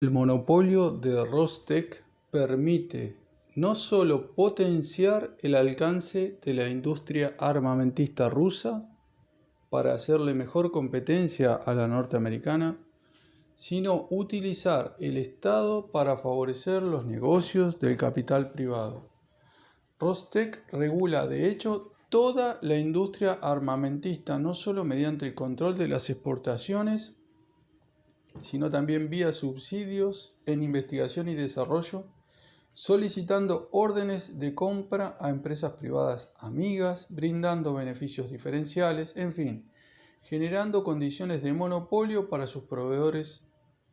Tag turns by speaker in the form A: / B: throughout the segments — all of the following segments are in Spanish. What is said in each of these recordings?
A: El monopolio de Rostec permite no solo potenciar el alcance de la industria armamentista rusa para hacerle mejor competencia a la norteamericana, sino utilizar el Estado para favorecer los negocios del capital privado. Rostec regula de hecho toda la industria armamentista, no solo mediante el control de las exportaciones, sino también vía subsidios en investigación y desarrollo, solicitando órdenes de compra a empresas privadas amigas, brindando beneficios diferenciales, en fin, generando condiciones de monopolio para sus proveedores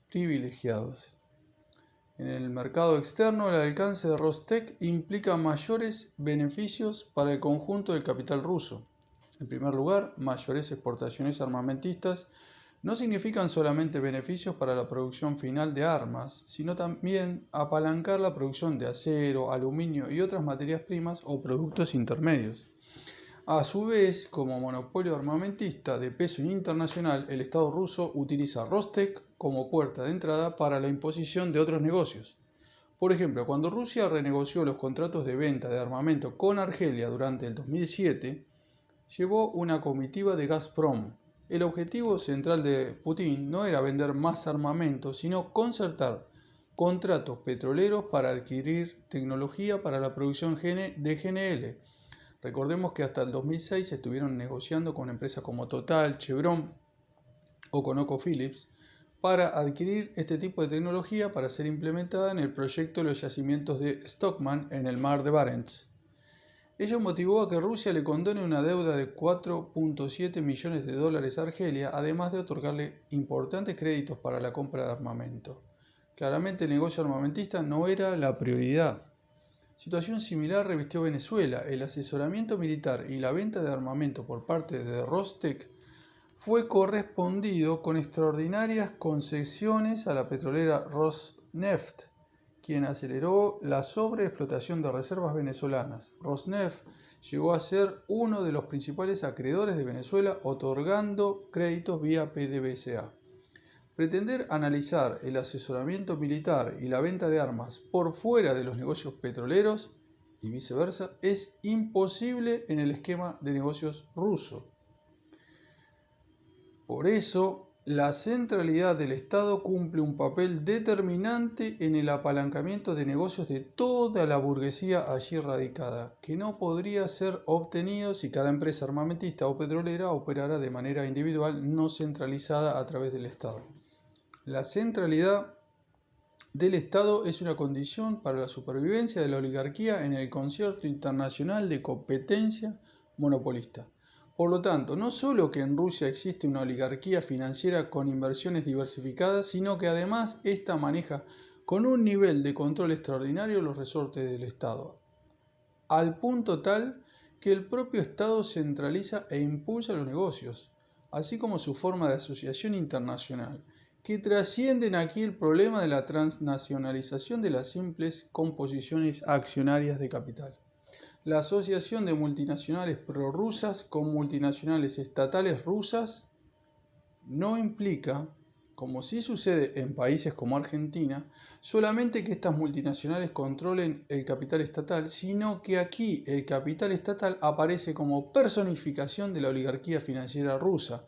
A: privilegiados. En el mercado externo, el alcance de Rostec implica mayores beneficios para el conjunto del capital ruso. En primer lugar, mayores exportaciones armamentistas no significan solamente beneficios para la producción final de armas, sino también apalancar la producción de acero, aluminio y otras materias primas o productos intermedios. A su vez, como monopolio armamentista de peso internacional, el Estado ruso utiliza Rostec como puerta de entrada para la imposición de otros negocios. Por ejemplo, cuando Rusia renegoció los contratos de venta de armamento con Argelia durante el 2007, llevó una comitiva de Gazprom. El objetivo central de Putin no era vender más armamento, sino concertar contratos petroleros para adquirir tecnología para la producción de GNL. Recordemos que hasta el 2006 estuvieron negociando con empresas como Total, Chevron o ConocoPhillips para adquirir este tipo de tecnología para ser implementada en el proyecto de los yacimientos de Stockman en el mar de Barents. Ello motivó a que Rusia le condone una deuda de 4.7 millones de dólares a Argelia, además de otorgarle importantes créditos para la compra de armamento. Claramente el negocio armamentista no era la prioridad. Situación similar revistió Venezuela. El asesoramiento militar y la venta de armamento por parte de Rostec fue correspondido con extraordinarias concesiones a la petrolera Rosneft, quien aceleró la sobreexplotación de reservas venezolanas. Rosneft llegó a ser uno de los principales acreedores de Venezuela, otorgando créditos vía PDVSA. Pretender analizar el asesoramiento militar y la venta de armas por fuera de los negocios petroleros y viceversa es imposible en el esquema de negocios ruso. Por eso, la centralidad del Estado cumple un papel determinante en el apalancamiento de negocios de toda la burguesía allí radicada, que no podría ser obtenido si cada empresa armamentista o petrolera operara de manera individual, no centralizada a través del Estado. La centralidad del Estado es una condición para la supervivencia de la oligarquía en el concierto internacional de competencia monopolista. Por lo tanto, no solo que en Rusia existe una oligarquía financiera con inversiones diversificadas, sino que además ésta maneja con un nivel de control extraordinario los resortes del Estado, al punto tal que el propio Estado centraliza e impulsa los negocios, así como su forma de asociación internacional, que trascienden aquí el problema de la transnacionalización de las simples composiciones accionarias de capital. La asociación de multinacionales prorrusas con multinacionales estatales rusas no implica, como sí sucede en países como Argentina, solamente que estas multinacionales controlen el capital estatal, sino que aquí el capital estatal aparece como personificación de la oligarquía financiera rusa.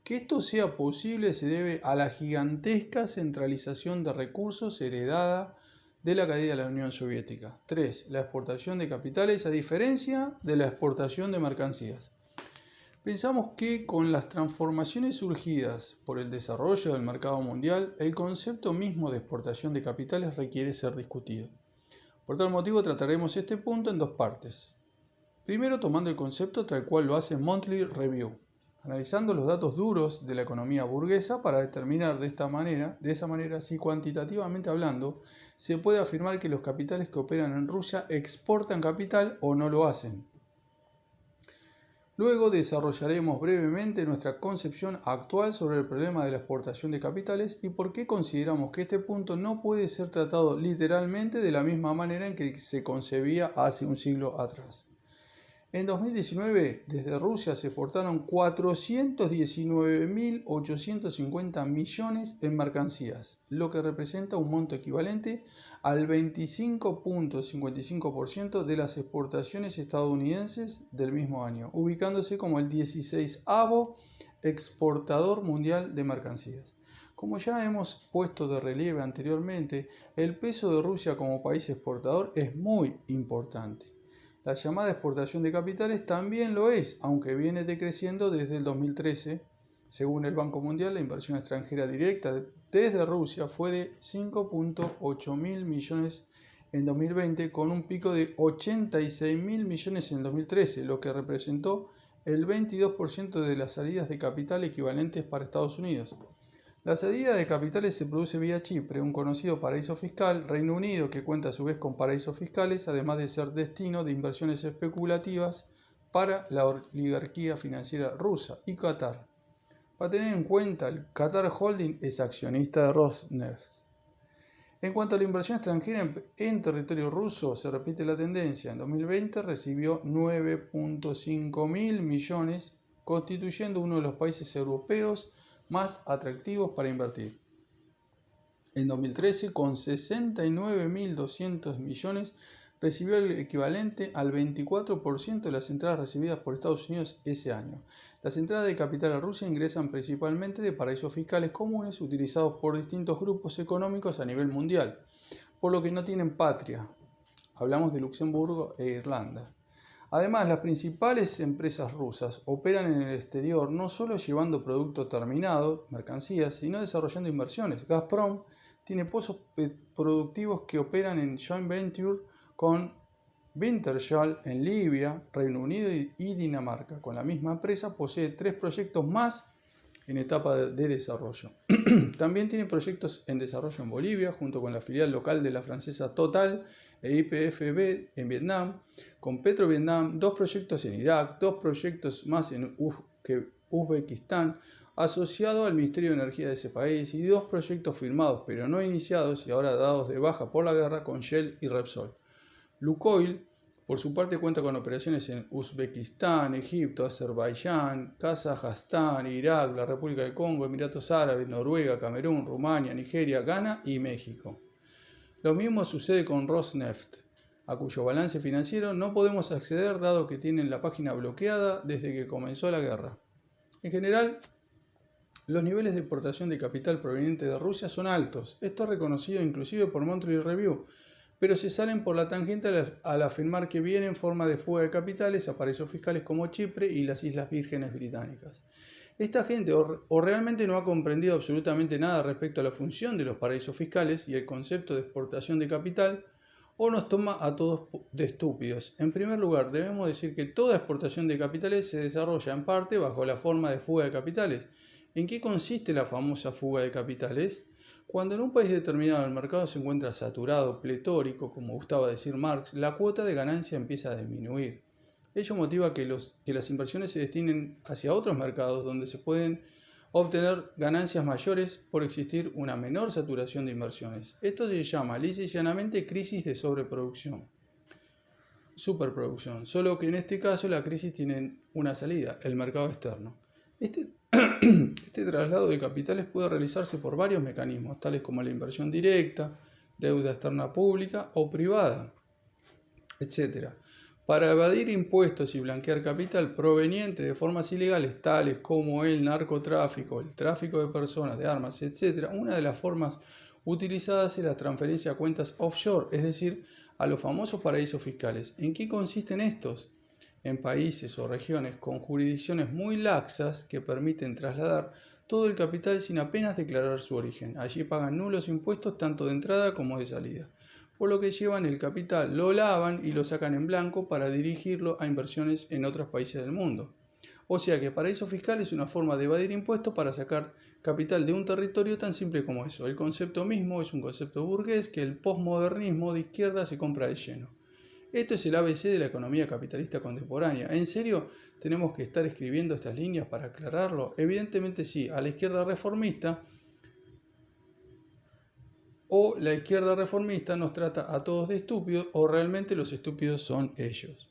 A: Que esto sea posible se debe a la gigantesca centralización de recursos heredada de la caída de la Unión Soviética. 3. La exportación de capitales a diferencia de la exportación de mercancías. Pensamos que con las transformaciones surgidas por el desarrollo del mercado mundial, el concepto mismo de exportación de capitales requiere ser discutido. Por tal motivo trataremos este punto en dos partes. Primero, tomando el concepto tal cual lo hace Monthly Review, analizando los datos duros de la economía burguesa para determinar de esa manera si cuantitativamente hablando se puede afirmar que los capitales que operan en Rusia exportan capital o no lo hacen. Luego desarrollaremos brevemente nuestra concepción actual sobre el problema de la exportación de capitales y por qué consideramos que este punto no puede ser tratado literalmente de la misma manera en que se concebía hace un siglo atrás. En 2019, desde Rusia se exportaron 419.850 millones en mercancías, lo que representa un monto equivalente al 25.55% de las exportaciones estadounidenses del mismo año, ubicándose como el 16avo exportador mundial de mercancías. Como ya hemos puesto de relieve anteriormente, el peso de Rusia como país exportador es muy importante. La llamada exportación de capitales también lo es, aunque viene decreciendo desde el 2013. Según el Banco Mundial, la inversión extranjera directa desde Rusia fue de 5.8 mil millones en 2020, con un pico de 86 mil millones en 2013, lo que representó el 22% de las salidas de capital equivalentes para Estados Unidos. La salida de capitales se produce vía Chipre, un conocido paraíso fiscal, Reino Unido, que cuenta a su vez con paraísos fiscales, además de ser destino de inversiones especulativas para la oligarquía financiera rusa, y Qatar. Para tener en cuenta, el Qatar Holding es accionista de Rosneft. En cuanto a la inversión extranjera en territorio ruso, se repite la tendencia. En 2020 recibió 9.5 mil millones, constituyendo uno de los países europeos más atractivos para invertir. En 2013, con 69.200 millones, recibió el equivalente al 24% de las entradas recibidas por Estados Unidos ese año. Las entradas de capital a Rusia ingresan principalmente de paraísos fiscales comunes utilizados por distintos grupos económicos a nivel mundial, por lo que no tienen patria. Hablamos de Luxemburgo e Irlanda. Además, las principales empresas rusas operan en el exterior no solo llevando producto terminado, mercancías, sino desarrollando inversiones. Gazprom tiene pozos productivos que operan en joint venture con Wintershall en Libia, Reino Unido y Dinamarca. Con la misma empresa posee 3 proyectos más en etapa de desarrollo. También tiene proyectos en desarrollo en Bolivia, junto con la filial local de la francesa Total e YPF en Vietnam, con Petrovietnam, 2 proyectos en Irak, 2 proyectos más en Uzbekistán, asociado al Ministerio de Energía de ese país, y 2 proyectos firmados pero no iniciados y ahora dados de baja por la guerra con Shell y Repsol. Lukoil, por su parte, cuenta con operaciones en Uzbekistán, Egipto, Azerbaiyán, Kazajstán, Irak, la República del Congo, Emiratos Árabes, Noruega, Camerún, Rumania, Nigeria, Ghana y México. Lo mismo sucede con Rosneft, a cuyo balance financiero no podemos acceder dado que tienen la página bloqueada desde que comenzó la guerra. En general, los niveles de exportación de capital proveniente de Rusia son altos. Esto es reconocido inclusive por Monthly Review, pero se salen por la tangente al afirmar que viene en forma de fuga de capitales a paraísos fiscales como Chipre y las Islas Vírgenes Británicas. Esta gente o realmente no ha comprendido absolutamente nada respecto a la función de los paraísos fiscales y el concepto de exportación de capital, o nos toma a todos de estúpidos. En primer lugar, debemos decir que toda exportación de capitales se desarrolla en parte bajo la forma de fuga de capitales. ¿En qué consiste la famosa fuga de capitales? Cuando en un país determinado el mercado se encuentra saturado, pletórico, como gustaba decir Marx, la cuota de ganancia empieza a disminuir. Ello motiva que las inversiones se destinen hacia otros mercados donde se pueden obtener ganancias mayores por existir una menor saturación de inversiones. Esto se llama lisa y llanamente crisis de sobreproducción, superproducción, solo que en este caso la crisis tiene una salida, el mercado externo. Este traslado de capitales puede realizarse por varios mecanismos, tales como la inversión directa, deuda externa pública o privada, etc. Para evadir impuestos y blanquear capital proveniente de formas ilegales, tales como el narcotráfico, el tráfico de personas, de armas, etc., una de las formas utilizadas es la transferencia a cuentas offshore, es decir, a los famosos paraísos fiscales. ¿En qué consisten estos? En países o regiones con jurisdicciones muy laxas que permiten trasladar todo el capital sin apenas declarar su origen. Allí pagan nulos impuestos tanto de entrada como de salida, por lo que llevan el capital, lo lavan y lo sacan en blanco para dirigirlo a inversiones en otros países del mundo. O sea que paraíso fiscal es una forma de evadir impuestos para sacar capital de un territorio tan simple como eso. El concepto mismo es un concepto burgués que el posmodernismo de izquierda se compra de lleno. Esto es el ABC de la economía capitalista contemporánea. ¿En serio tenemos que estar escribiendo estas líneas para aclararlo? Evidentemente sí, a la izquierda reformista o la izquierda reformista nos trata a todos de estúpidos o realmente los estúpidos son ellos.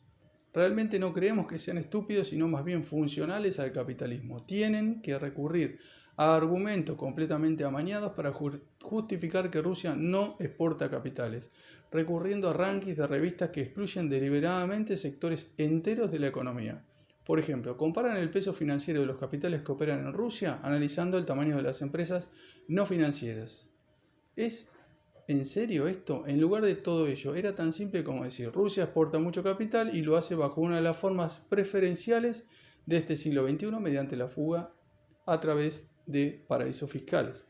A: Realmente no creemos que sean estúpidos, sino más bien funcionales al capitalismo. Tienen que recurrir a argumentos completamente amañados para justificar que Rusia no exporta capitales, recurriendo a rankings de revistas que excluyen deliberadamente sectores enteros de la economía. Por ejemplo, comparan el peso financiero de los capitales que operan en Rusia analizando el tamaño de las empresas no financieras. ¿Es en serio esto? En lugar de todo ello, era tan simple como decir: Rusia exporta mucho capital y lo hace bajo una de las formas preferenciales de este siglo XXI mediante la fuga a través de paraísos fiscales.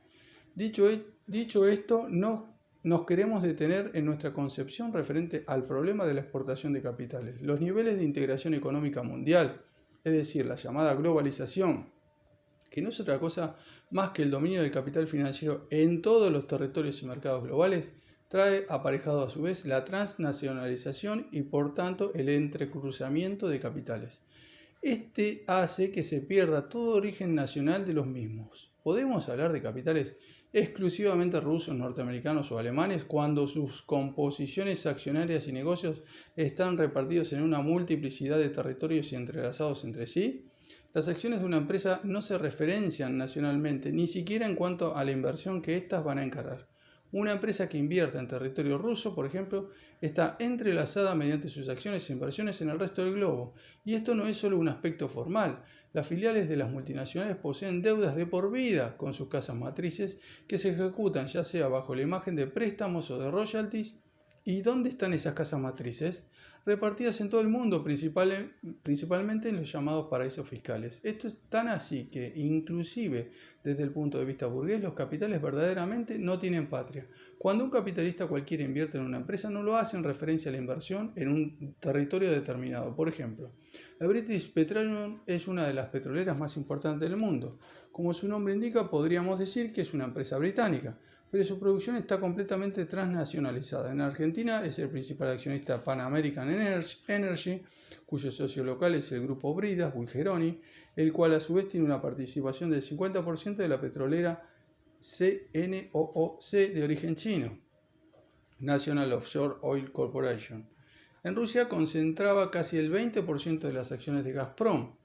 A: Dicho esto, no nos queremos detener en nuestra concepción referente al problema de la exportación de capitales. Los niveles de integración económica mundial, es decir, la llamada globalización, que no es otra cosa más que el dominio del capital financiero en todos los territorios y mercados globales, trae aparejado a su vez la transnacionalización y por tanto el entrecruzamiento de capitales. Este hace que se pierda todo origen nacional de los mismos. ¿Podemos hablar de capitales exclusivamente rusos, norteamericanos o alemanes cuando sus composiciones accionarias y negocios están repartidos en una multiplicidad de territorios y entrelazados entre sí? Las acciones de una empresa no se referencian nacionalmente, ni siquiera en cuanto a la inversión que éstas van a encarar. Una empresa que invierta en territorio ruso, por ejemplo, está entrelazada mediante sus acciones e inversiones en el resto del globo. Y esto no es solo un aspecto formal. Las filiales de las multinacionales poseen deudas de por vida con sus casas matrices que se ejecutan ya sea bajo la imagen de préstamos o de royalties. ¿Y dónde están esas casas matrices? Repartidas en todo el mundo, principalmente en los llamados paraísos fiscales. Esto es tan así que, inclusive desde el punto de vista burgués, los capitales verdaderamente no tienen patria. Cuando un capitalista cualquiera invierte en una empresa, no lo hace en referencia a la inversión en un territorio determinado. Por ejemplo, la British Petroleum es una de las petroleras más importantes del mundo. Como su nombre indica, podríamos decir que es una empresa británica, pero su producción está completamente transnacionalizada. En Argentina es el principal accionista Pan American Energy, cuyo socio local es el grupo Bridas Bulgeroni, el cual a su vez tiene una participación del 50% de la petrolera CNOOC de origen chino, National Offshore Oil Corporation. En Rusia concentraba casi el 20% de las acciones de Gazprom.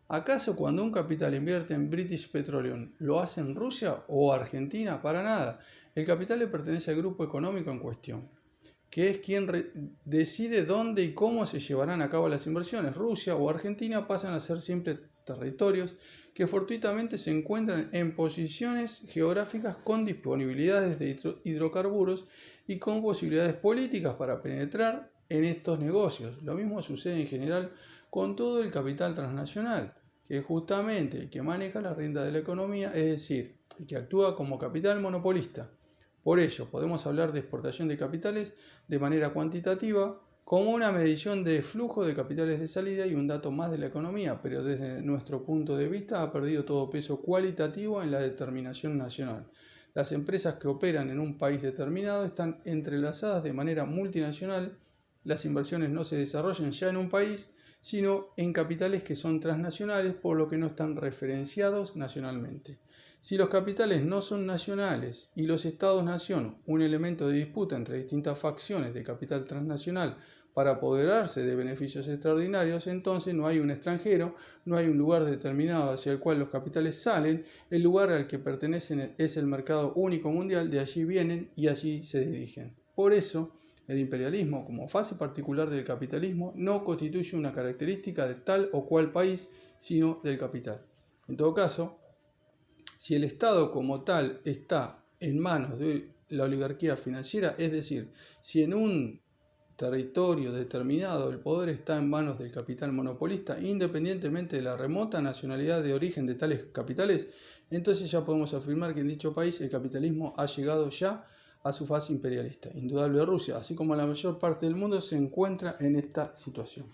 A: ¿Acaso cuando un capital invierte en British Petroleum lo hace en Rusia o Argentina? Para nada. El capital le pertenece al grupo económico en cuestión, que es quien decide dónde y cómo se llevarán a cabo las inversiones. Rusia o Argentina pasan a ser simples territorios que fortuitamente se encuentran en posiciones geográficas con disponibilidades de hidrocarburos y con posibilidades políticas para penetrar en estos negocios. Lo mismo sucede en general con todo el capital transnacional, que es justamente el que maneja la rienda de la economía, es decir, el que actúa como capital monopolista. Por ello, podemos hablar de exportación de capitales de manera cuantitativa como una medición de flujo de capitales de salida y un dato más de la economía, pero desde nuestro punto de vista ha perdido todo peso cualitativo en la determinación nacional. Las empresas que operan en un país determinado están entrelazadas de manera multinacional. Las inversiones no se desarrollan ya en un país, sino en capitales que son transnacionales, por lo que no están referenciados nacionalmente. Si los capitales no son nacionales y los estados-nación un elemento de disputa entre distintas facciones de capital transnacional para apoderarse de beneficios extraordinarios, entonces no hay un extranjero, no hay un lugar determinado hacia el cual los capitales salen, el lugar al que pertenecen es el mercado único mundial, de allí vienen y allí se dirigen. Por eso, el imperialismo, como fase particular del capitalismo, no constituye una característica de tal o cual país, sino del capital. En todo caso, si el Estado como tal está en manos de la oligarquía financiera, es decir, si en un territorio determinado el poder está en manos del capital monopolista, independientemente de la remota nacionalidad de origen de tales capitales, entonces ya podemos afirmar que en dicho país el capitalismo ha llegado ya a su fase imperialista. Indudable Rusia, así como la mayor parte del mundo, se encuentra en esta situación.